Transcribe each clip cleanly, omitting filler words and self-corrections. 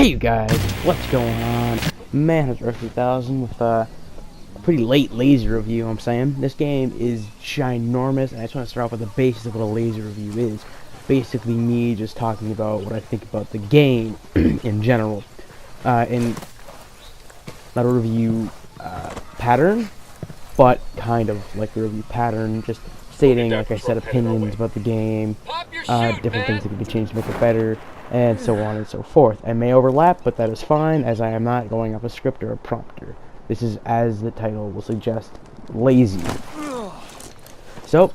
Hey you guys, what's going on? Man, it's Earth 3000 with a pretty late laser review, you know what I'm saying? This game is ginormous, and I just want to start off with the basis of what a laser review is. Basically me just talking about what I think about the game in general. In not a review pattern, but kind of like a review pattern, just stating, like I said, opinions about the game, different things that can be changed to make it better, and so on and so forth. I may overlap, but that is fine, as I am not going off a script or a prompter. This is, as the title will suggest, lazy. So,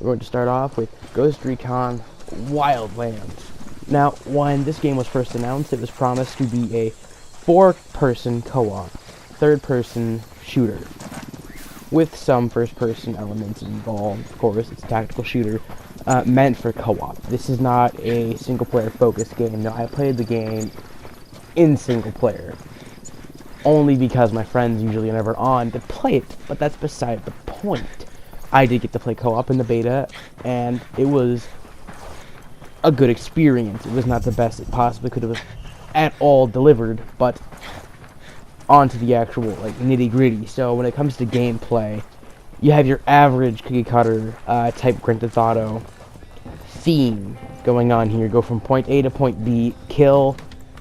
we're going to start off with Ghost Recon Wildlands. Now, when this game was first announced, it was promised to be a 4-person co-op, third-person shooter, with some first-person elements involved. Of course, it's a tactical shooter, meant for co-op. This is not a single-player focused game. No, I played the game in single-player, only because my friends usually are never on to play it, but that's beside the point. I did get to play co-op in the beta, and it was a good experience. It was not the best it possibly could have at all delivered, but onto the actual like nitty-gritty. So when it comes to gameplay, you have your average cookie-cutter type Grand Theft Auto theme going on here. Go from point A to point B, kill,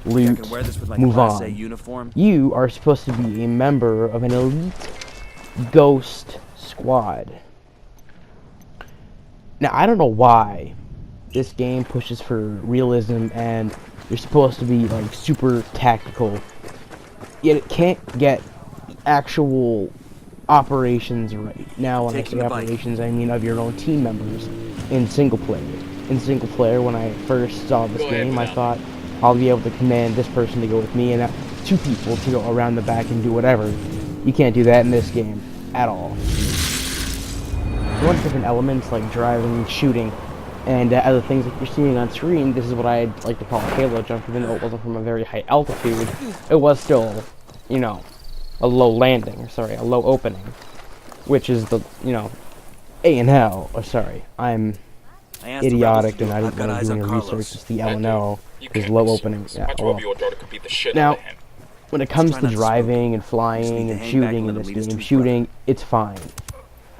loot, move on. You are supposed to be a member of an elite ghost squad. Now, I don't know why this game pushes for realism and you're supposed to be like super tactical, yet it can't get actual operations right. Now, when I say operations, I mean of your own team members in single player. In single player, when I first saw this game, I thought I'll be able to command this person to go with me and have 2 people to go around the back and do whatever. You can't do that in this game at all. You want different elements like driving, shooting, and other things that you're seeing on screen. This is what I'd like to call a halo jump, even though it wasn't from a very high altitude. It was still, you know, a low landing, or sorry, a low opening, which is the, you know, A and L, or sorry, I'm idiotic and I didn't want to do any research. It's the L and L, is low opening. Yeah, well. Now, when it comes to driving and flying and shooting in this game, shooting, it's fine.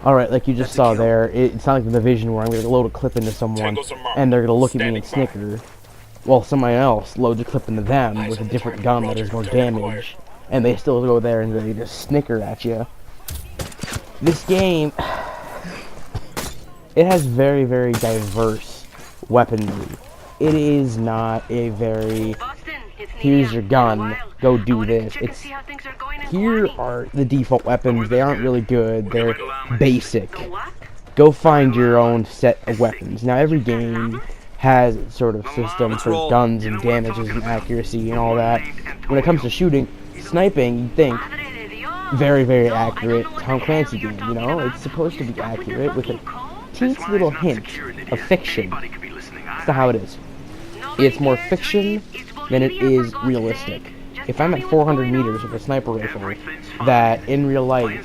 Alright, like you just saw there, it's not like the Division where I'm going to load a clip into someone and they're going to look at me and snicker, while somebody else loads a clip into them with a different gun that does more damage, and they still go there and they just snicker at you. This game, it has very, very diverse weaponry. It is not a very, here's your gun, go do this. It's, here are the default weapons. They aren't really good, they're basic. Go find your own set of weapons. Now, every game has its sort of system for guns and damages and accuracy and all that. When it comes to shooting, sniping, you'd think, very, very accurate Tom Clancy game, you know? It's supposed to be accurate with a teensy little hint of fiction. That's not how it is. It's more fiction than it is realistic. If I'm at 400 meters with a sniper rifle that in real life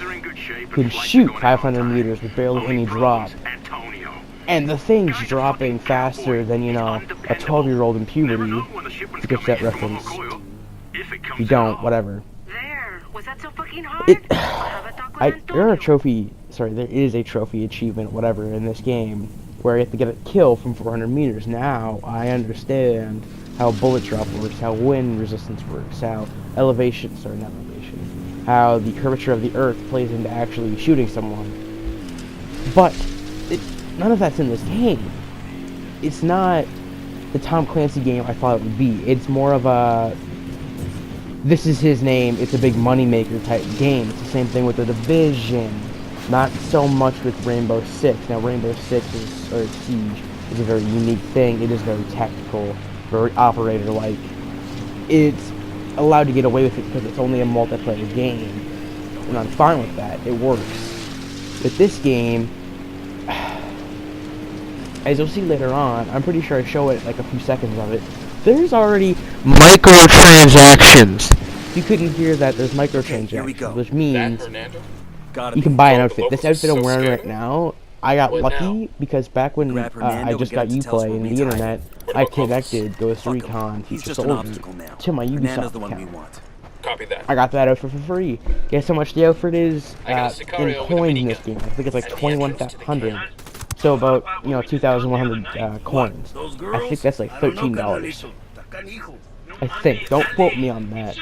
can shoot 500 meters with barely any drop, and the thing's dropping faster than, you know, a 12-year-old in puberty, to get that reference. If you don't, whatever. There is a trophy achievement, whatever, in this game, where you have to get a kill from 400 meters. Now, I understand how bullet drop works, how wind resistance works, how not elevation, how the curvature of the earth plays into actually shooting someone. But, none of that's in this game. It's not the Tom Clancy game I thought it would be. It's more of a, this is his name, it's a big moneymaker type game. It's the same thing with the Division. Not so much with Rainbow Six. Now, Rainbow Six or Siege is a very unique thing. It is very tactical, very operator-like. It's allowed to get away with it because it's only a multiplayer game, and I'm fine with that. It works. With this game, as you'll see later on, I'm pretty sure I show it like a few seconds of it, there's already microtransactions. If you couldn't hear that, there's microtransactions, which means you can buy an outfit. This outfit I'm wearing right now, I got lucky because back when I just got Uplay and the internet, I connected those Recon future soldiers to my Ubisoft account. Copy that. I got that outfit for free. Guess how much the outfit is in coins in this game? I think it's like 2,100. So about, 2,100 coins. I think that's like $13. I think. Don't quote me on that.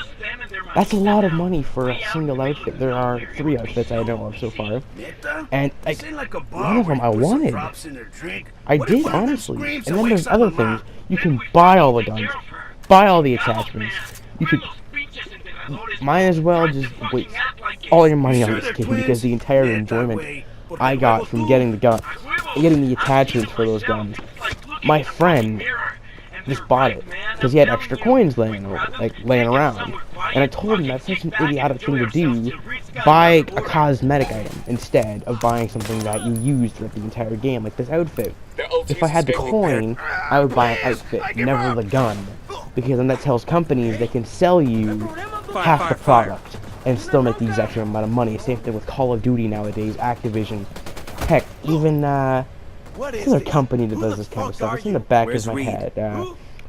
That's a lot of money for a single outfit. There are 3 outfits I know of so far. And like, one of them I wanted. I did, honestly. And then there's other things. You can buy all the guns. Buy all the attachments. You could might as well just waste all your money on this game, because the entire enjoyment I got from getting the gun, getting the attachments for those guns. My friend just bought it because he had extra coins laying around, and I told him that's such an idiotic thing to do. Buy a cosmetic item instead of buying something that you use throughout the entire game, like this outfit. If I had the coin, I would buy an outfit, never the gun, because then that tells companies they can sell you half the product and still make the exact same amount of money. Same thing with Call of Duty nowadays, Activision. Heck, even there's a company that does this kind of stuff. It's in the back of my head.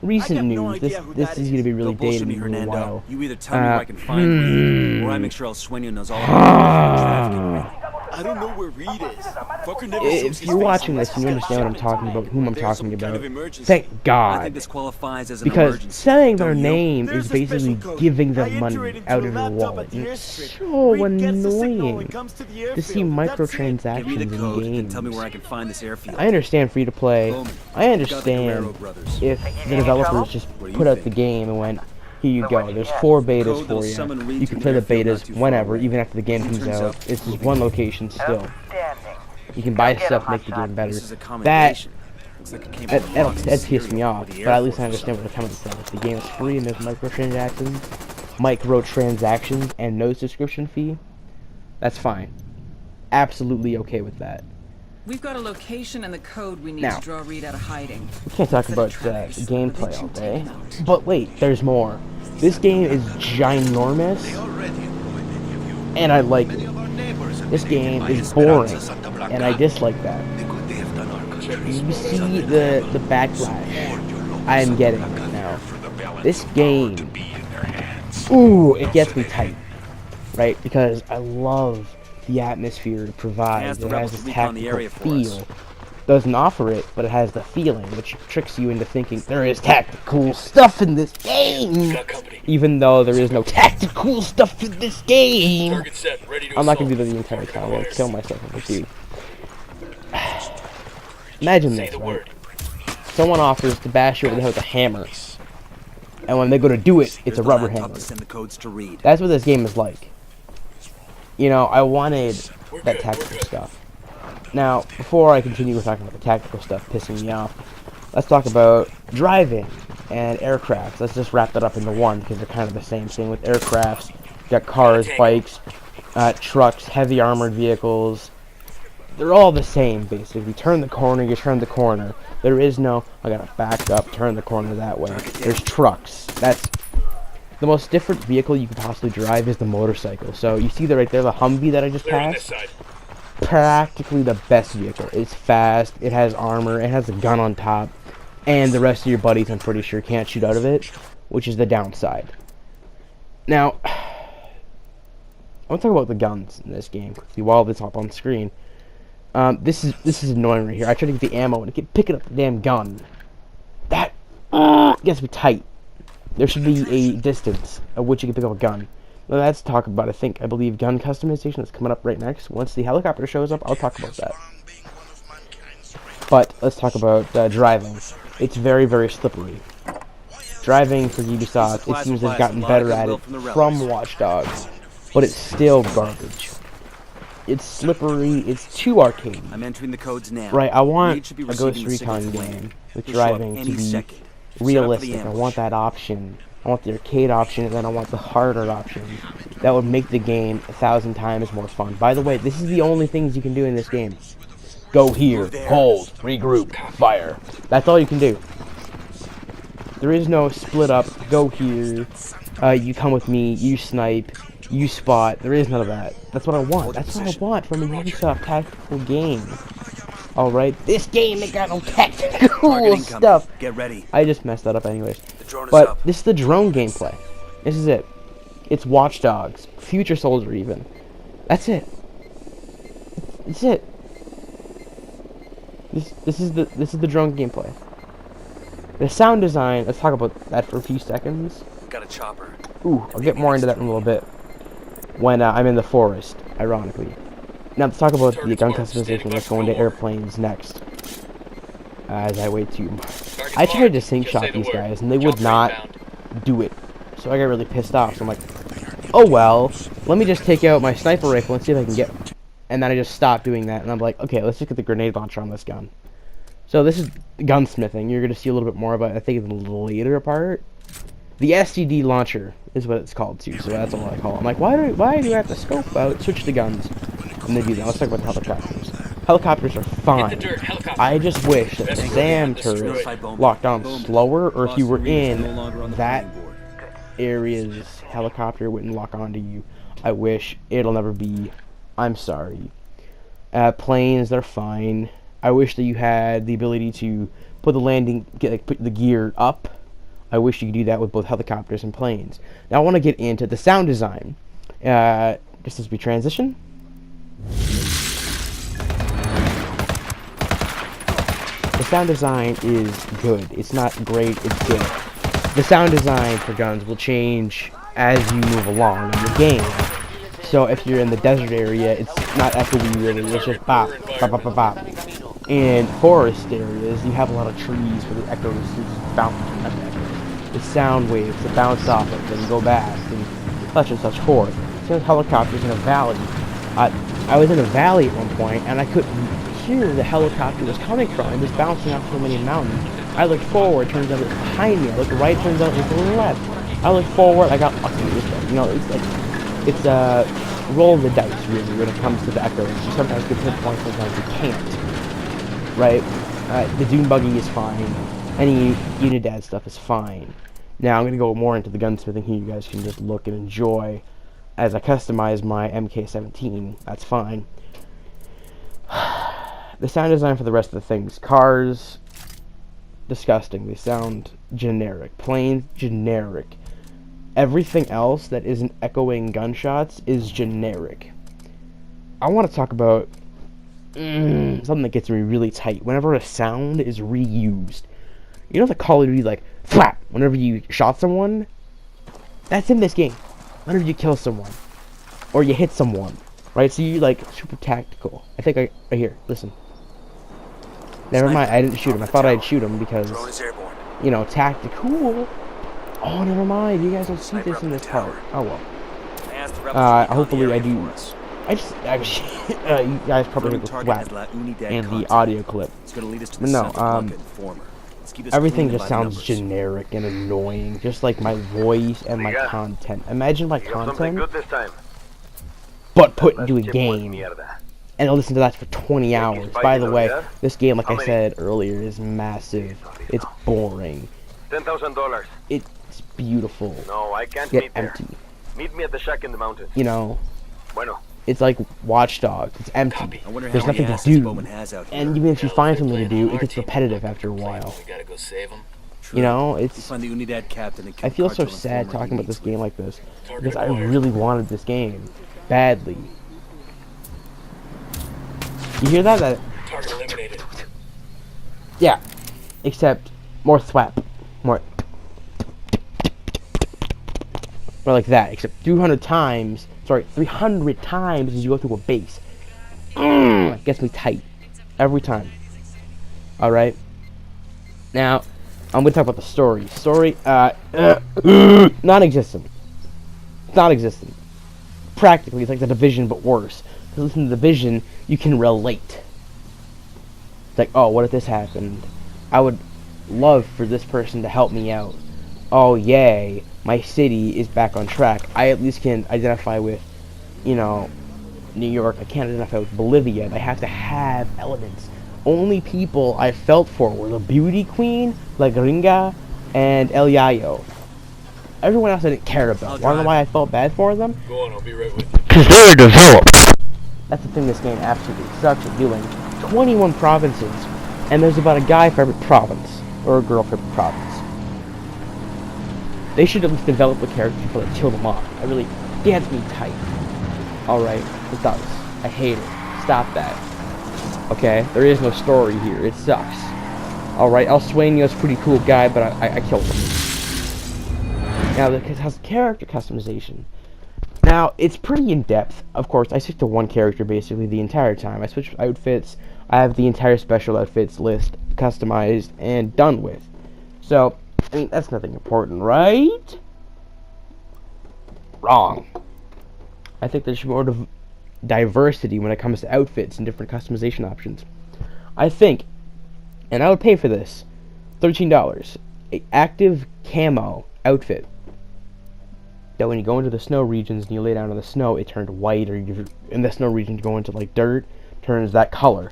Recent news. This is going to be really dated in a while. You either tell me where I can find Reed, or I make sure El Sueño knows all about trafficking. I don't know where Reed is. Fucker never if you're watching this and you understand what I'm talking about, whom I'm talking about, thank God. I think this qualifies as an because emergency. saying their name is basically giving them money out of your wallet. And it's so annoying to see microtransactions in games. Tell me where I can find this airfield. I understand free to play. I understand if the developers just put out the game and went, here you go, there's 4 betas for you. You can play the betas whenever, even after the game comes out. It's just one location still. You can buy stuff, make the game better. That pissed me off, but at least I understand where they're coming from. If the game is free and there's microtransactions and no subscription fee, that's fine. Absolutely okay with that. We've got a location and the code we need Now, to draw Reed out of hiding. We can't talk about gameplay all day. But wait, there's more. This game is ginormous, and I like it. This game is boring, and I dislike that. You see the backlash I am getting now. This game, ooh, it gets me tight, right? Because I love the atmosphere it provides. It has this tactical feel. Doesn't offer it, but it has the feeling, which tricks you into thinking there is tactical stuff in this game, even though there is no tactical stuff in this game. I'm not gonna do that the entire time. I'm gonna kill myself if I do. Imagine this, right? Someone offers to bash you over the head with a hammer, and when they go to do it, it's a rubber hammer. That's what this game is like. You know, I wanted that tactical stuff. Now, before I continue with talking about the tactical stuff pissing me off, let's talk about driving and aircraft. Let's just wrap that up into one, because they're kind of the same thing with aircrafts. You got cars, bikes, trucks, heavy armored vehicles. They're all the same, basically. Turn the corner, you turn the corner. There is no, I gotta back up, turn the corner that way. There's trucks. That's the most different vehicle you could possibly drive is the motorcycle. So you see that right there, the Humvee that I just passed? Practically the best vehicle. It's fast, it has armor, it has a gun on top, and the rest of your buddies, I'm pretty sure, can't shoot out of it, which is the downside. Now, I want to talk about the guns in this game quickly while it's up on screen. This is annoying right here. I try to get the ammo and I keep picking up the damn gun. That gets me tight. There should be a distance at which you can pick up a gun. Now let's talk about, I believe, gun customization that's coming up right next. Once the helicopter shows up, I'll talk about that. But let's talk about driving. It's very, very slippery. Driving for Ubisoft, it seems they've gotten better at it from Watch Dogs, but it's still garbage. It's slippery, it's too arcade. I'm entering the codes now. Right, I want a Ghost Recon game with driving to be realistic. I want that option. I want the arcade option, and then I want the harder option. That would make the game 1,000 times more fun. By the way, this is the only things you can do in this game. Go here, hold, regroup, fire. That's all you can do. There is no split up, go here, you come with me, you snipe, you spot. There is none of that. That's what I want. That's what I want from a Ubisoft tactical game. Alright, this game ain't got no technical Target incoming. stuff. Get ready. I just messed that up anyways. The drone is But up. this is the drone gameplay. This is it. It's Watch Dogs, Future Soldier even. That's it. It's it. This is the drone gameplay. The sound design, let's talk about that for a few seconds. Got a chopper. Ooh, I'll get more into that in a little bit. When I'm in the forest, ironically. Now let's talk about the gun customization that's going to airplanes next. As I wait to... I tried to sync shot these guys, and they would not do it. So I got really pissed off, so I'm like, oh well, let me just take out my sniper rifle and see if I can get... And then I just stopped doing that, and I'm like, okay, let's just get the grenade launcher on this gun. So this is gunsmithing. You're going to see a little bit more about it, I think, in the later part. The STD launcher is what it's called too, so that's all I call it. I'm like, why do I have to scope out, switch the guns, and then do that? Let's talk about the helicopters. Helicopters are fine. I just wish that the SAM turret locked on slower, or if you were in that area's helicopter, it wouldn't lock onto you. I wish. It'll never be. I'm sorry. Planes, they're fine. I wish that you had the ability to put the landing, put the gear up. I wish you could do that with both helicopters and planes. Now I want to get into the sound design. Just as we transition. The sound design is good. It's not great, it's good. The sound design for guns will change as you move along in the game. So if you're in the desert area, it's not echoey really, it's just bop, bop, bop, bop, bop. In forest areas, you have a lot of trees where the echoes just bounce, not the echoes, the sound waves that bounce off it, then go back, and such forth. So helicopters in a valley. I was in a valley at one point, and I couldn't hear the helicopter was coming from. It was bouncing off so many mountains. I looked forward, turns out it was behind me. I looked right, turns out it was to the left. I looked forward, I got lucky with that. You know, it's like, it's roll the dice really when it comes to the echoes. You sometimes can pinpoint, sometimes you can't. Right? The Dune buggy is fine. Any Unidad stuff is fine. Now I'm gonna go more into the gunsmithing here. You guys can just look and enjoy as I customize my MK17. That's fine. The sound design for the rest of the things. Cars, disgusting. They sound generic. Planes, generic. Everything else that isn't echoing gunshots is generic. I want to talk about something that gets me really tight. Whenever a sound is reused. You know the Call of Duty, like, flap, whenever you shot someone? That's in this game. Whenever you kill someone. Or you hit someone. Right? So you, like, super tactical. I think right here, listen. Never mind, I didn't shoot him. I thought I'd shoot him because, you know, tactical. Oh, never mind. You guys don't see this in this part. Oh, well. Hopefully I do. You guys probably heard the thwack and the audio clip. But no, everything just sounds generic and annoying. Just like my voice and my content. Imagine my content, but put into a game. And I'll listen to that for 20 hours. By the way, this game, like I said earlier, is massive. It's boring. $10,000. It's beautiful. No, I can't yet meet there. empty. Meet me at the shack in the mountains. You know, Bueno. it's like Watch Dogs. It's empty. There's nothing to do. And even if you find something to do, it gets repetitive after a while. You know, it's... I feel so sad talking about this game like this. Because I really wanted this game. Badly. You hear that? Target eliminated. Yeah. Except more thwap. More like that. Except 300 times as you go through a base. It gets me tight. Every time. Alright? Now, I'm going to talk about the story. Story, non-existent. Non-existent. Practically, it's like The Division, but worse. Because listen to The Division, you can relate. It's like, oh, what if this happened? I would love for this person to help me out. Oh, yay, my city is back on track. I at least can identify with, you know, New York. I can't identify with Bolivia. I have to have elements. Only people I felt for were the Beauty Queen, La Gringa, and El Yayo. Everyone else I didn't care about. Wanna know why I felt bad for them? Go on, I'll be right with you. Because they were developed. That's the thing this game absolutely sucks at doing. 21 provinces, and there's about a guy for every province, or a girl for every province. They should at least develop the characters before they kill them off. I really gets me tight. Alright, it does. I hate it. Stop that. Okay, there is no story here. It sucks. Alright, El Sueño's a pretty cool guy, but I killed him. Now, it has character customization. Now, it's pretty in-depth. Of course, I stick to one character basically the entire time. I switch outfits. I have the entire special outfits list customized and done with. So, I mean, that's nothing important, right? Wrong. I think there's more diversity when it comes to outfits and different customization options. I think, and I would pay for this, $13, a active camo outfit. That when you go into the snow regions and you lay down in the snow, it turns white, or you're in the snow region, you go into like dirt, turns that color.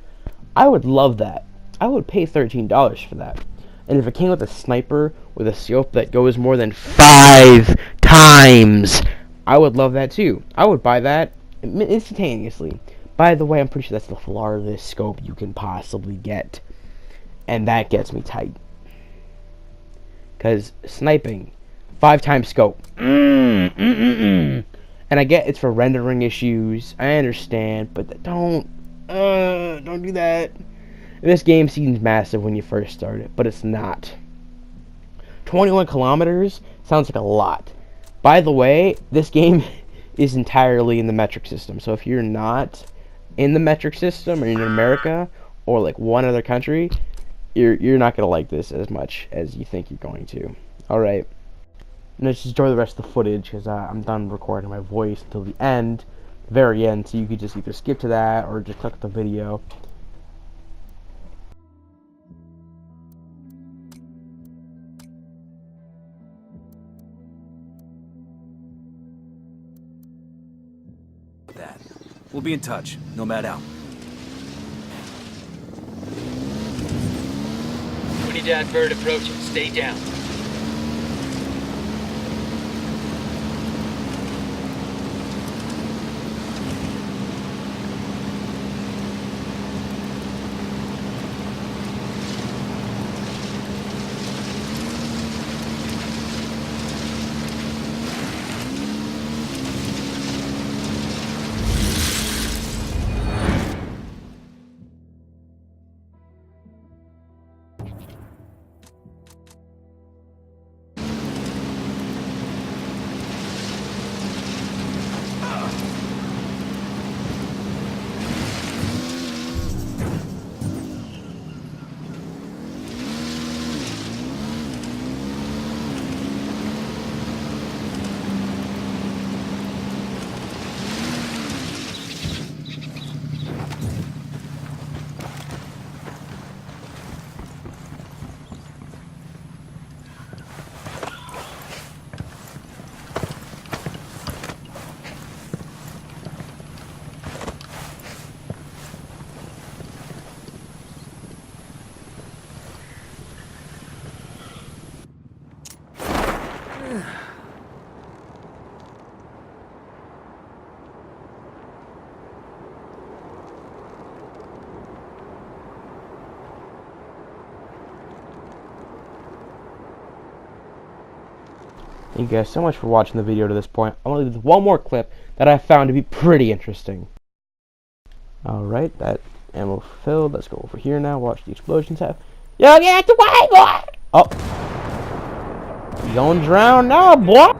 I would love that. I would pay $13 for that. And if it came with a sniper with a scope that goes more than 5 times, I would love that too. I would buy that instantaneously. By the way, I'm pretty sure that's the largest scope you can possibly get. And that gets me tight. Because sniping, 5 times scope. And I get it's for rendering issues. I understand, but don't do that. This game seems massive when you first start it, but it's not. 21 kilometers sounds like a lot. By the way, this game is entirely in the metric system. So if you're not in the metric system, or you're in America, or like one other country, you're not gonna like this as much as you think you're going to. Alright. Let's just enjoy the rest of the footage, because I'm done recording my voice until the end, very end, so you could just either skip to that, or just click the video. That. We'll be in touch. Nomad out. Unidad bird approaching. Stay down. Thank you guys so much for watching the video to this point. I'm going to leave one more clip that I found to be pretty interesting. Alright, that ammo filled. Let's go over here now. Watch the explosions have. Yo, get out the way, boy! Oh. You gonna drown now, boy!